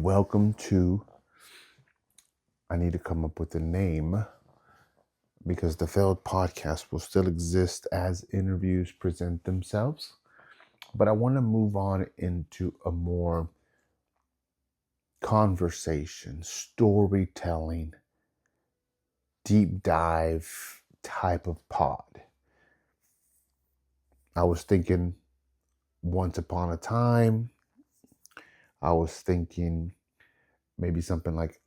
welcome to, I need to come up with a name because the failed podcast will still exist as interviews present themselves. But I want to move on into a more conversation, storytelling, deep dive type of pod. I was thinking once upon a time. I was thinking maybe something like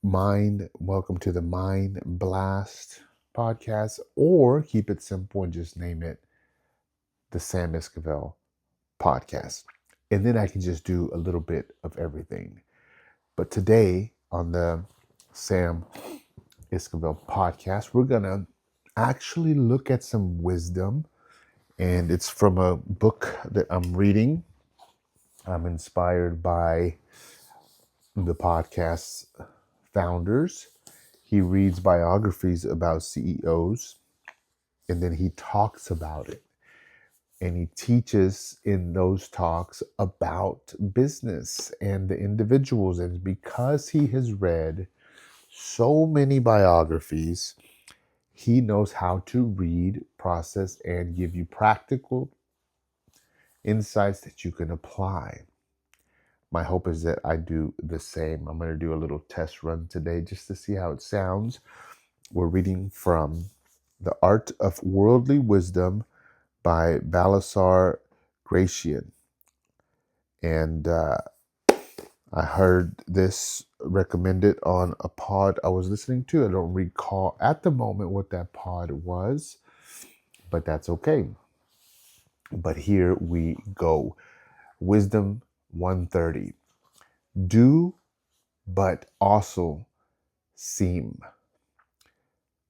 welcome to the Mind Blast podcast, or keep it simple and just name it the Sam Esquivel podcast. And then I can just do a little bit of everything. But today on the Sam Esquivel podcast, we're going to actually look at some wisdom. And it's from a book that I'm reading. I'm inspired by the podcast's founders. He reads biographies about CEOs, and then he talks about it. And he teaches in those talks about business and the individuals. And because he has read so many biographies, he knows how to read, process, and give you practical insights that you can apply. My hope is that I do the same. I'm going to do a little test run today just to see how it sounds. We're reading from The Art of Worldly Wisdom by Baltasar, Gracián. And I heard this recommended on a pod I was listening to. I don't recall at the moment what that pod was, but that's okay. But here we go. Wisdom 130. Do, but also seem.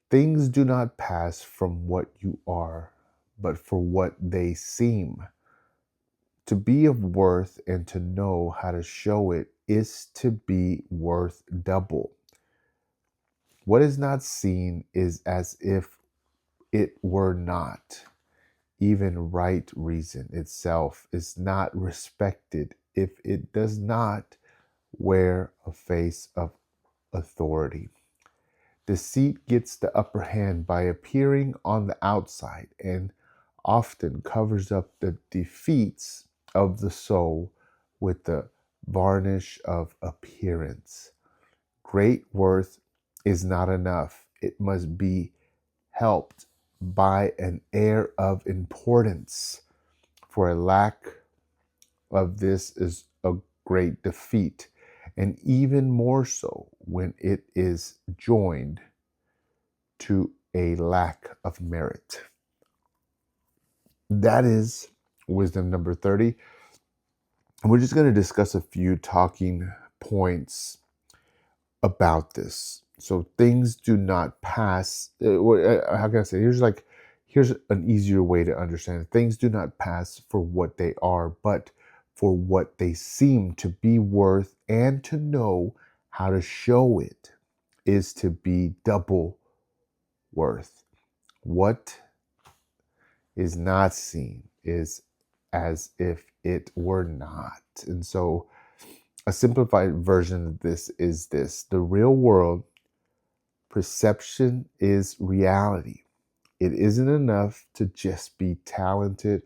Things do not pass from what you are, but for what they seem. To be of worth and to know how to show it is to be worth double. What is not seen is as if it were not. Even right reason itself is not respected if it does not wear a face of authority. Deceit gets the upper hand by appearing on the outside and often covers up the defeats of the soul with the varnish of appearance. Great worth is not enough. It must be helped by an air of importance, for a lack of this is a great defeat, and even more so when it is joined to a lack of merit. That is wisdom number 30. And we're just going to discuss a few talking points about this. So things do not pass. How can I say? Here's an easier way to understand it. Things do not pass for what they are, but for what they seem to be worth, and to know how to show it is to be double worth. What is not seen is as if it were not. And so a simplified version of this is this: the real world perception is reality. It isn't enough to just be talented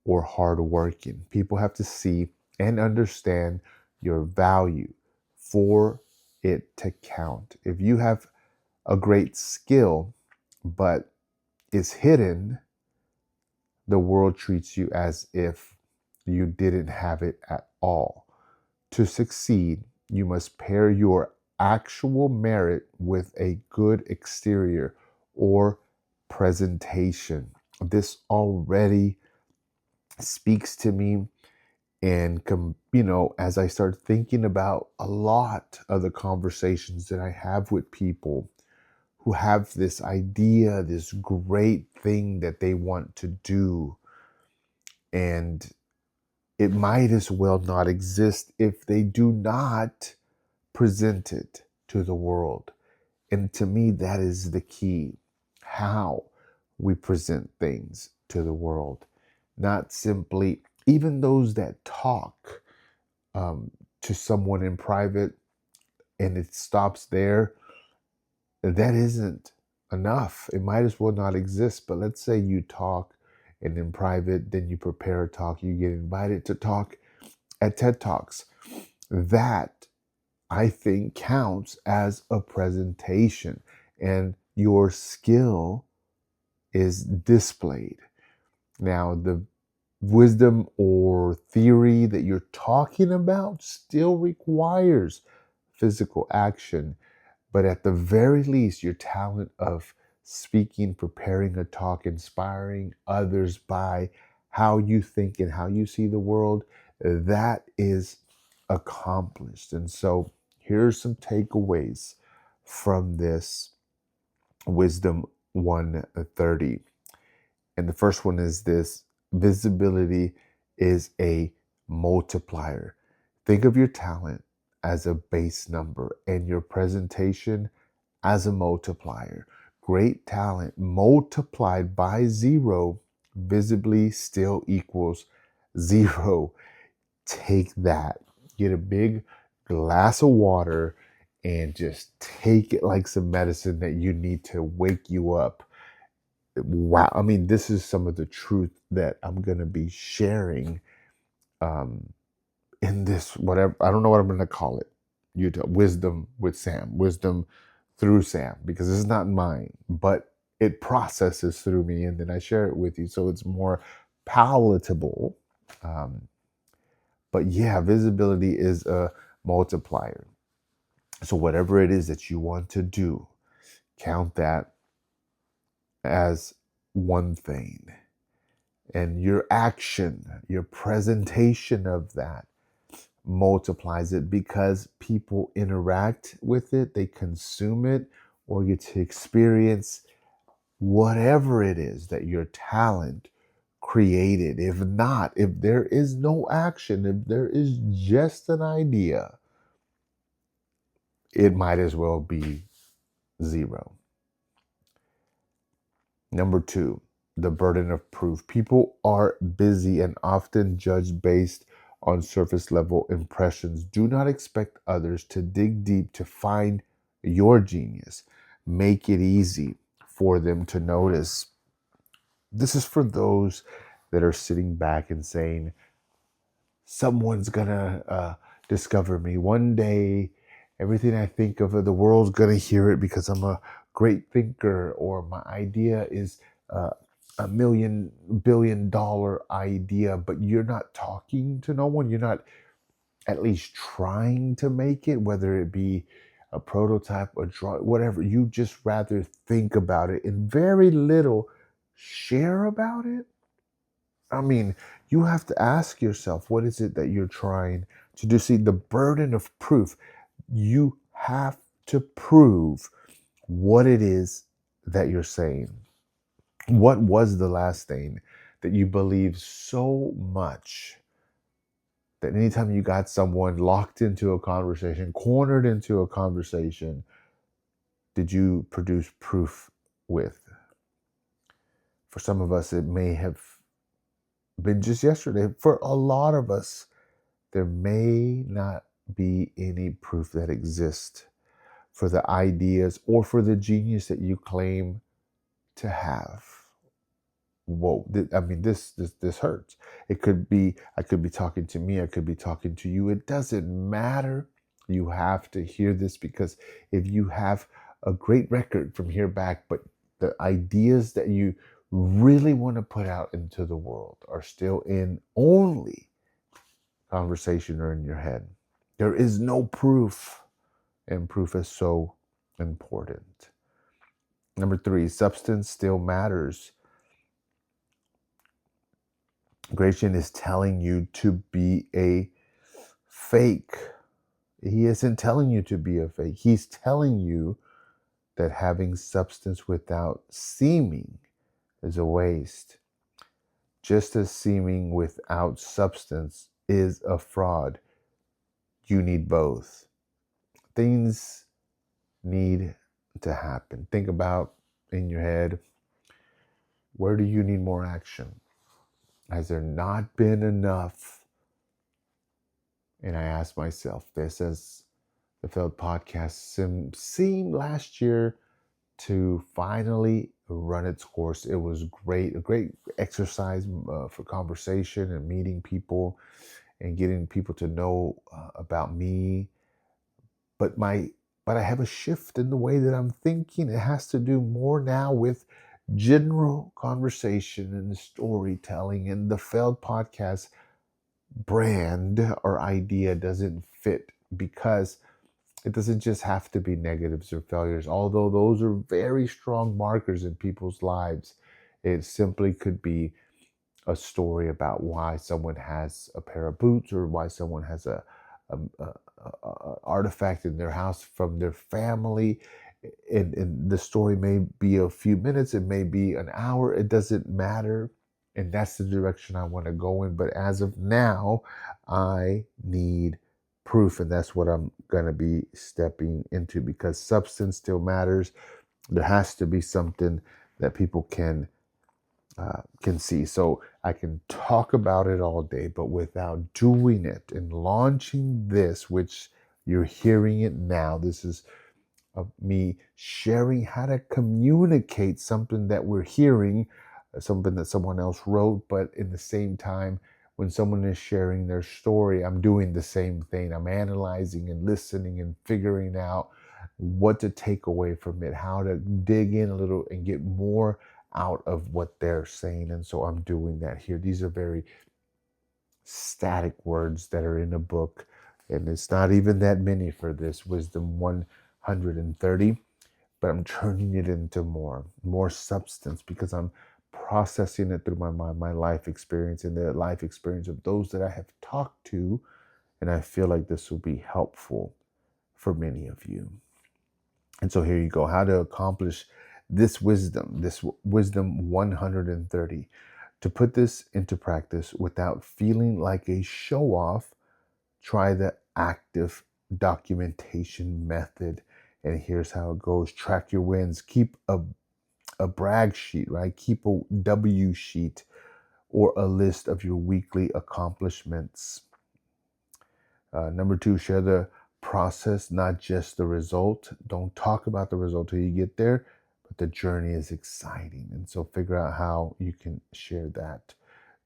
or hardworking. People have to see and understand your value for it to count. If you have a great skill, but it's hidden, the world treats you as if you didn't have it at all. To succeed, you must pair your actual merit with a good exterior or presentation. This already speaks to me, and as I start thinking about a lot of the conversations that I have with people who have this idea, this great thing that they want to do, and it might as well not exist if they do not present it to the world. And to me, that is the key: how we present things to the world. Not simply, even those that talk to someone in private and it stops there, that isn't enough. It might as well not exist. But let's say you talk and in private, then you prepare a talk, you get invited to talk at TED Talks. That, I think, counts as a presentation, and your skill is displayed. Now, the wisdom or theory that you're talking about still requires physical action, but at the very least, your talent of speaking, preparing a talk, inspiring others by how you think and how you see the world, that is accomplished. And so here's some takeaways from this Wisdom 130. And the first one is this: visibility is a multiplier. Think of your talent as a base number and your presentation as a multiplier. Great talent multiplied by 0 visibly still equals 0. Take that. Get a big glass of water and just take it like some medicine that you need to wake you up. Wow. I mean, this is some of the truth that I'm going to be sharing in this, whatever, I don't know what I'm going to call it. Wisdom with Sam, wisdom through Sam, because this is not mine, but it processes through me and then I share it with you. So it's more palatable. But yeah, visibility is a multiplier. So whatever it is that you want to do, count that as one thing. And your action, your presentation of that multiplies it, because people interact with it, they consume it, or get to experience whatever it is that your talent created. If not, if there is no action, if there is just an idea, it might as well be 0. Number 2, the burden of proof. People are busy and often judge based on surface level impressions. Do not expect others to dig deep to find your genius. Make it easy for them to notice. This is for those that are sitting back and saying, someone's gonna discover me one day. Everything I think of, the world's gonna hear it because I'm a great thinker, or my idea is a $1 billion idea, but you're not talking to no one. You're not at least trying to make it, whether it be a prototype, a draw, whatever. You just rather think about it and very little share about it. I mean, you have to ask yourself, what is it that you're trying to do? See, the burden of proof, you have to prove what it is that you're saying. What was the last thing that you believed so much that anytime you got someone locked into a conversation, cornered into a conversation, did you produce proof with? For some of us, it may have been just yesterday. For a lot of us, there may not be any proof that exists for the ideas or for the genius that you claim to have. Whoa, I mean, this hurts. It could be, I could be talking to me, I could be talking to you. It doesn't matter. You have to hear this, because if you have a great record from here back, but the ideas that you really want to put out into the world are still in only conversation or in your head, there is no proof, and proof is so important. Number 3, substance still matters. Gracián is telling you to be a fake. He isn't telling you to be a fake. He's telling you that having substance without seeming is a waste. Just as seeming without substance is a fraud. You need both. Things need to happen. Think about in your head, where do you need more action? Has there not been enough And I asked myself this as the failed podcast seemed last year to finally run its course. It was great, a great exercise for conversation and meeting people and getting people to know about me. But I have a shift in the way that I'm thinking. It has to do more now with general conversation and storytelling, and the failed podcast brand or idea doesn't fit because it doesn't just have to be negatives or failures, although those are very strong markers in people's lives. It simply could be a story about why someone has a pair of boots, or why someone has a artifact in their house from their family. And the story may be a few minutes, it may be an hour, it doesn't matter. And that's the direction I want to go in. But as of now, I need proof, and that's what I'm going to be stepping into, because substance still matters. There has to be something that people can see. So I can talk about it all day, but without doing it and launching this, which you're hearing it now, this is of me sharing how to communicate something that we're hearing, something that someone else wrote. But in the same time, when someone is sharing their story, I'm doing the same thing. I'm analyzing and listening and figuring out what to take away from it, how to dig in a little and get more out of what they're saying. And so I'm doing that here. These are very static words that are in a book, and it's not even that many for this Wisdom 130, but I'm turning it into more substance, because I'm processing it through my mind, my life experience, and the life experience of those that I have talked to. And I feel like this will be helpful for many of you. And so here you go, how to accomplish this wisdom 130. To put this into practice without feeling like a show off, try the active documentation method. And here's how it goes. Track your wins. Keep a brag sheet, right? Keep a W sheet, or a list of your weekly accomplishments. Number 2, share the process, not just the result. Don't talk about the result till you get there, but the journey is exciting. And so figure out how you can share that.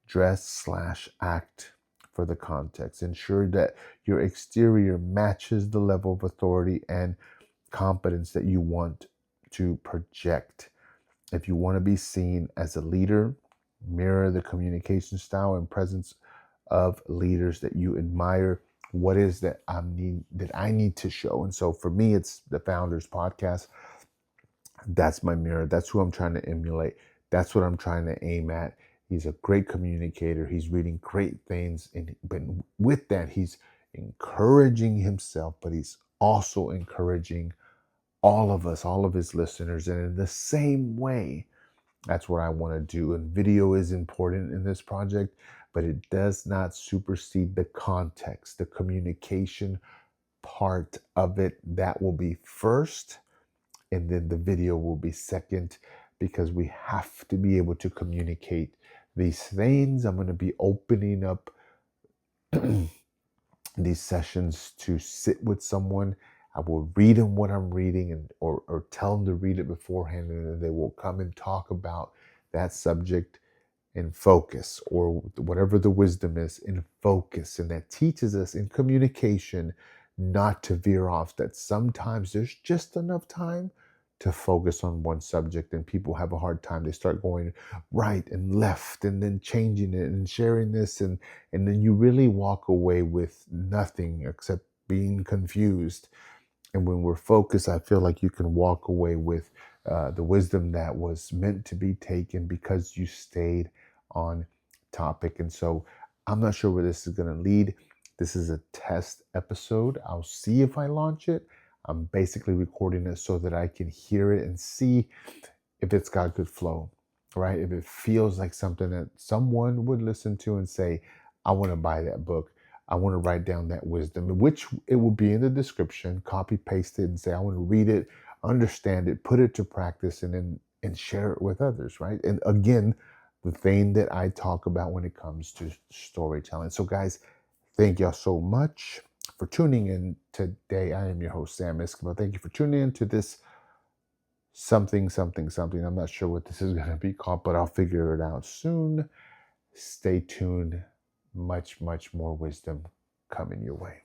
Dress/act for the context. Ensure that your exterior matches the level of authority and competence that you want to project. If you want to be seen as a leader, mirror the communication style and presence of leaders that you admire. What is that I need to show? And so for me, it's the Founders Podcast. That's my mirror. That's who I'm trying to emulate. That's what I'm trying to aim at. He's a great communicator. He's reading great things. But with that, he's encouraging himself, but he's also encouraging all of us, all of his listeners. And in the same way, that's what I want to do. And video is important in this project, but it does not supersede the context, the communication part of it. That will be first, and then the video will be second, because we have to be able to communicate these things. I'm going to be opening up these sessions to sit with someone. I will read them what I'm reading, and or tell them to read it beforehand, and then they will come and talk about that subject in focus, or whatever the wisdom is in focus. And that teaches us in communication not to veer off, that sometimes there's just enough time to focus on one subject, and people have a hard time. They start going right and left and then changing it and sharing this, and then you really walk away with nothing except being confused. And when we're focused, I feel like you can walk away with the wisdom that was meant to be taken, because you stayed on topic. And so I'm not sure where this is going to lead. This is a test episode. I'll see if I launch it. I'm basically recording it so that I can hear it and see if it's got good flow, right? If it feels like something that someone would listen to and say, I want to buy that book. I want to write down that wisdom, which it will be in the description, copy paste it and say, I want to read it, understand it, put it to practice, and share it with others, right? And again, the thing that I talk about when it comes to storytelling. So guys, Thank y'all so much for tuning in today. I am your host, Sam Escobar. Thank you for tuning in to this something. I'm not sure what this is going to be called, but I'll figure it out soon. Stay tuned. Much more wisdom coming your way.